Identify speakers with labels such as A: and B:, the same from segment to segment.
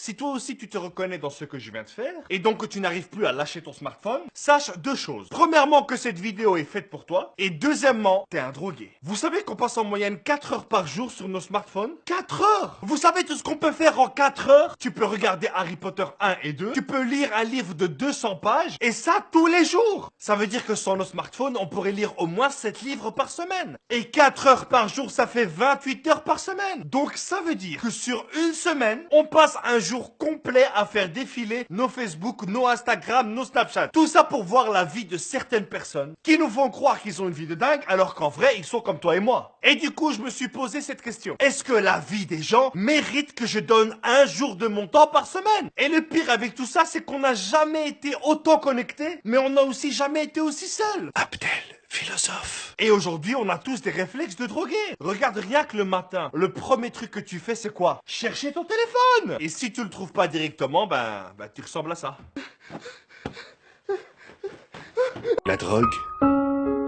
A: Si toi aussi tu te reconnais dans ce que je viens de faire, et donc que tu n'arrives plus à lâcher ton smartphone, sache deux choses. Premièrement, que cette vidéo est faite pour toi, et deuxièmement, t'es un drogué. Vous savez qu'on passe en moyenne 4 heures par jour sur nos smartphones? 4 heures! Vous savez tout ce qu'on peut faire en 4 heures? Tu peux regarder Harry Potter 1 et 2, tu peux lire un livre de 200 pages, et ça tous les jours! Ça veut dire que sans nos smartphones, on pourrait lire au moins 7 livres par semaine. Et 4 heures par jour, ça fait 28 heures par semaine. Donc ça veut dire que sur une semaine, on passe un jour complet à faire défiler nos Facebook, nos Instagram, nos Snapchat. Tout ça pour voir la vie de certaines personnes qui nous font croire qu'ils ont une vie de dingue alors qu'en vrai, ils sont comme toi et moi. Et du coup, je me suis posé cette question. Est-ce que la vie des gens mérite que je donne un jour de mon temps par semaine? Et le pire avec tout ça, c'est qu'on n'a jamais été autant connectés, mais on n'a aussi jamais été aussi seul. Abdel, philosophe. Et aujourd'hui, on a tous des réflexes de drogués. Regarde rien que le matin, le premier truc que tu fais, c'est quoi? Chercher ton téléphone. Et si tu le trouves pas directement, tu ressembles à ça. La drogue,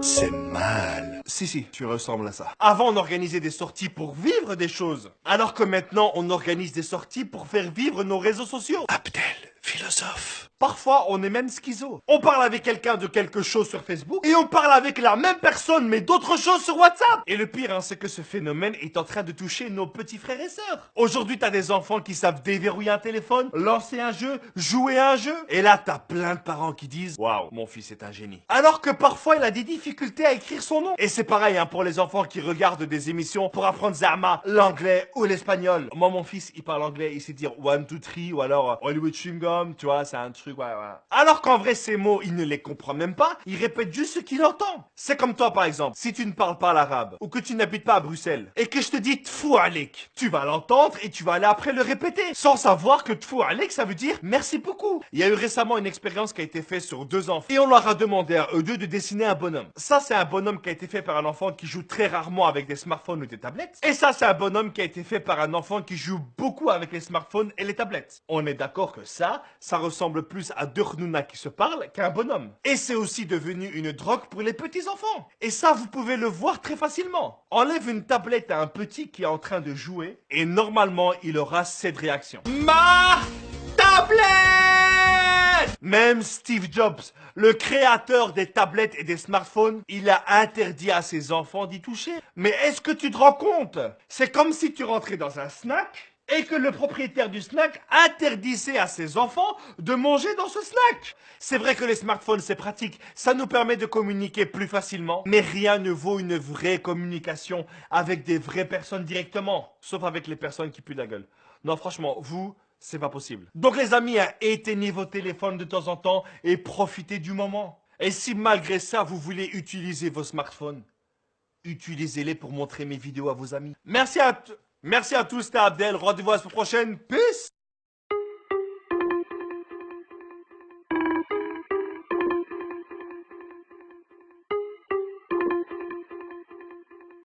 A: c'est mal. Si, tu ressembles à ça. Avant, on organisait des sorties pour vivre des choses. Alors que maintenant, on organise des sorties pour faire vivre nos réseaux sociaux. Abdel, philosophe. Parfois, on est même schizo. On parle avec quelqu'un de quelque chose sur Facebook et on parle avec la même personne mais d'autres choses sur WhatsApp. Et le pire, c'est que ce phénomène est en train de toucher nos petits frères et sœurs. Aujourd'hui, t'as des enfants qui savent déverrouiller un téléphone, lancer un jeu, jouer à un jeu. Et là, t'as plein de parents qui disent « Waouh, mon fils est un génie ». Alors que parfois, il a des difficultés à écrire son nom. Et c'est pareil pour les enfants qui regardent des émissions pour apprendre Zama, l'anglais ou l'espagnol. Moi, mon fils, il parle anglais, il sait dire 1, 2, 3 ou alors Hollywood Chewing Gum, tu vois, c'est un truc. Ouais. Alors qu'en vrai, ces mots, il ne les comprend même pas, il répète juste ce qu'il entend. C'est comme toi, par exemple, si tu ne parles pas l'arabe, ou que tu n'habites pas à Bruxelles, et que je te dis tfou alik, tu vas l'entendre et tu vas aller après le répéter, sans savoir que tfou alik, ça veut dire merci beaucoup. Il y a eu récemment une expérience qui a été faite sur 2 enfants, et on leur a demandé à eux deux de dessiner un bonhomme. Ça, c'est un bonhomme qui a été fait par un enfant qui joue très rarement avec des smartphones ou des tablettes, et ça, c'est un bonhomme qui a été fait par un enfant qui joue beaucoup avec les smartphones et les tablettes. On est d'accord que ça ressemble plus à deux Rnouna qui se parlent qu'un bonhomme. Et c'est aussi devenu une drogue pour les petits enfants. Et ça, vous pouvez le voir très facilement. Enlève une tablette à un petit qui est en train de jouer et normalement, il aura cette réaction. Ma tablette! Même Steve Jobs, le créateur des tablettes et des smartphones, il a interdit à ses enfants d'y toucher. Mais est-ce que tu te rends compte? C'est comme si tu rentrais dans un snack et que le propriétaire du snack interdisait à ses enfants de manger dans ce snack. C'est vrai que les smartphones, c'est pratique, ça nous permet de communiquer plus facilement, mais rien ne vaut une vraie communication avec des vraies personnes directement, sauf avec les personnes qui puent la gueule. Non, franchement, vous, c'est pas possible. Donc les amis, éteignez vos téléphones de temps en temps et profitez du moment. Et si malgré ça, vous voulez utiliser vos smartphones, utilisez-les pour montrer mes vidéos à vos amis. Merci à tous, c'était Abdel. Rendez-vous à la semaine prochaine. Peace!